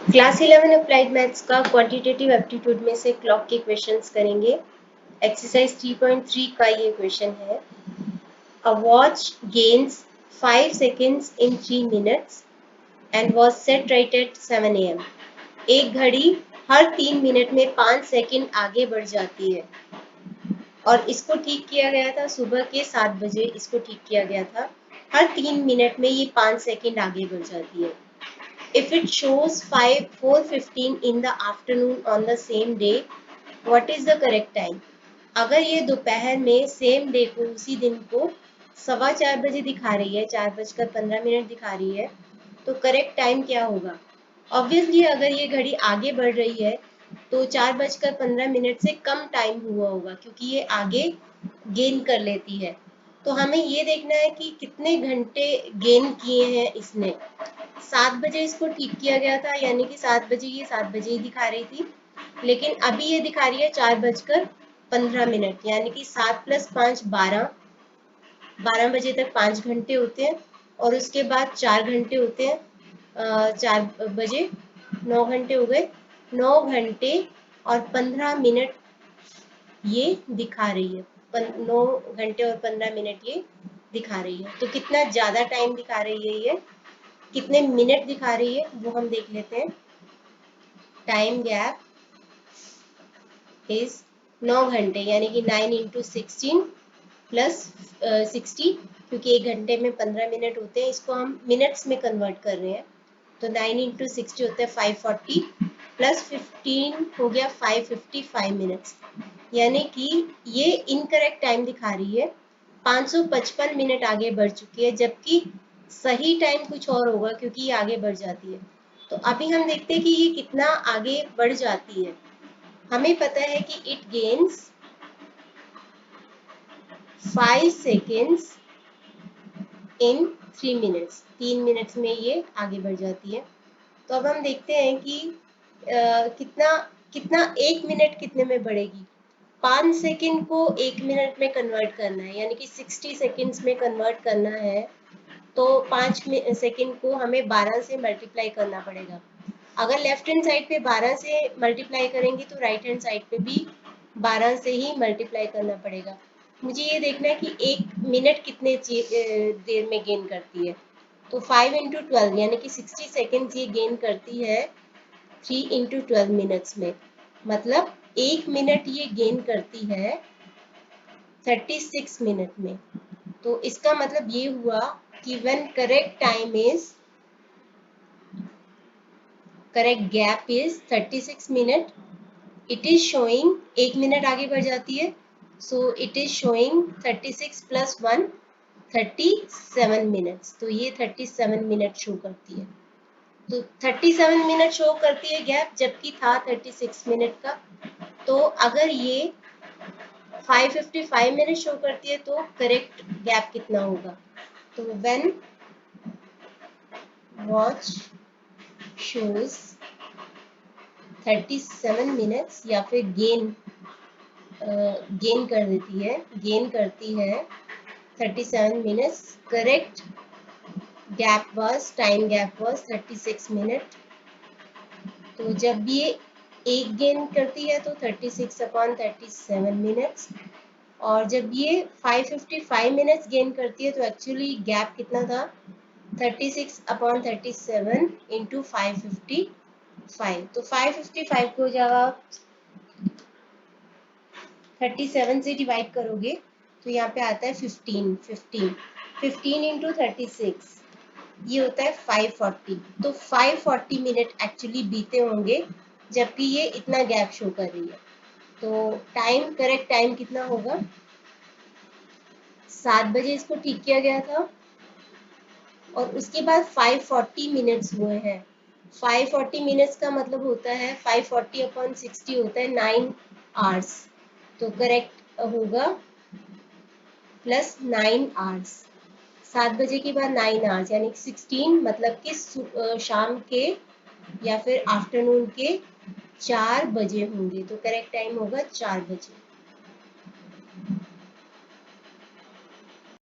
Class 11 applied maths का quantitative aptitude में से क्लॉक के क्वेश्चंस करेंगे। एक्सरसाइज 3.3 का ये क्वेश्चन है। A watch gains 5 seconds in 3 minutes and was set right at 7 AM। एक घड़ी हर 3 मिनट में 5 सेकंड आगे बढ़ जाती है और इसको ठीक किया गया था सुबह के 7 बजे। इसको ठीक किया गया था, हर 3 मिनट में ये 5 सेकंड आगे बढ़ जाती है। If it shows 4:15 in the afternoon on the same day, what is the correct time? अगर ये दोपहर में सेम डे को, उसी दिन को 4:15 बजे दिखा रही है, 4:15 दिखा रही है, तो करेक्ट टाइम क्या होगा? ऑब्वियसली अगर ये घड़ी आगे बढ़ रही है तो 4:15 से कम टाइम हुआ होगा, क्योंकि ये आगे गेन कर लेती है। तो हमें ये देखना है कि कितने घंटे गेन किए हैं इसने। 7 बजे इसको ठीक किया गया था, यानी कि 7 बजे ये 7 बजे ही दिखा रही थी, लेकिन अभी ये दिखा रही है 4:15, यानी कि 7 + 5 12। 12 बजे तक 5 घंटे होते हैं और उसके बाद 4 घंटे होते हैं। 4 बजे 9 घंटे हो गए। 9 घंटे और 15 मिनट ये दिखा रही है। 9 घंटे और 15 मिनट ये दिखा रही है। तो कितना ज़्यादा टाइम दिखा रही है ये, कितने मिनट दिखा रही है वो हम देख लेते हैं। टाइम गैप इज 9 घंटे, यानी कि 9 × 16 + 60, क्योंकि एक घंटे में 15 मिनट होते हैं, इसको हम मिनट्स में कन्वर्ट कर रहे हैं। तो 9 × 60 होता है 540 + 15 हो गया 555 मिनट्स, यानी कि ये इनकरेक्ट टाइम दिखा रही है। 555 मिनट आगे बढ़ चुकी है, जबकि सही टाइम कुछ और होगा, क्योंकि ये आगे बढ़ जाती है। तो अभी हम देखते हैं कि ये कितना आगे बढ़ जाती है। हमें पता है कि it gains 5 seconds in 3 minutes। 3 minutes में ये आगे बढ़ जाती है। तो अब हम देखते हैं कि कितना कितना 1 मिनट कितने में बढ़ेगी। 5 सेकंड को 1 मिनट में कन्वर्ट करना है, यानी कि 60 सेकंड्स में कन्वर्ट करना है, तो 5 सेकंड को हमें 12 से मल्टीप्लाई करना पड़ेगा। अगर लेफ्ट हैंड साइड पे 12 से मल्टीप्लाई करेंगे तो राइट हैंड साइड पे भी 12 से ही मल्टीप्लाई करना पड़ेगा। मुझे ये देखना है कि 1 मिनट कितने देर में गेन करती है। तो 5 × 12 यानी कि 60 सेकेंड्स ये गेन करती है 3 × 12 मिनट्स में। मतलब 1 मिनट ये गेन करती है 36 मिनट में। तो इसका मतलब ये हुआ कि when correct time is, correct gap is 36 minute, it is showing 1 minute आगे बढ़ जाती है। So it is showing 36 + 1 37 minutes. तो ये 37 मिनट शो करती है। तो 37 मिनट शो करती है गैप, जबकि था 36 मिनट का। तो अगर ये 555 मिनट शो करती है तो करेक्ट गैप कितना होगा? तो व्हेन वॉच शोज 37 मिनट्स, या फिर गेन कर देती है, गेन करती है 37 minutes, correct gap was, time gap was 36 minute. तो जब भी ये एक गेन करती है तो 36/37 मिनट्स, और जब ये 555 मिनट्स गेन करती है तो एक्चुअली गैप कितना था? 36/37 × 555। तो 555 को जब आप 37 से डिवाइड करोगे तो यहाँ पे आता है 15 × 36, ये होता है 540। तो 540 मिनट एक्चुअली बीते होंगे, जबकि ये इतना गैप शो कर रही है। तो टाइम, करेक्ट टाइम कितना होगा? 7 बजे इसको ठीक किया गया था और उसके बाद 540 मिनट्स हुए हैं। 540 मिनट्स का मतलब होता है 540/60 होता है 9 आवर्स। तो करेक्ट होगा +9 आवर्स। 7 बजे के बाद 9 आवर्स, यानी 16, मतलब कि शाम के या फिर आफ्टरनून के 4 बजे होंगे। तो करेक्ट टाइम होगा 4 बजे।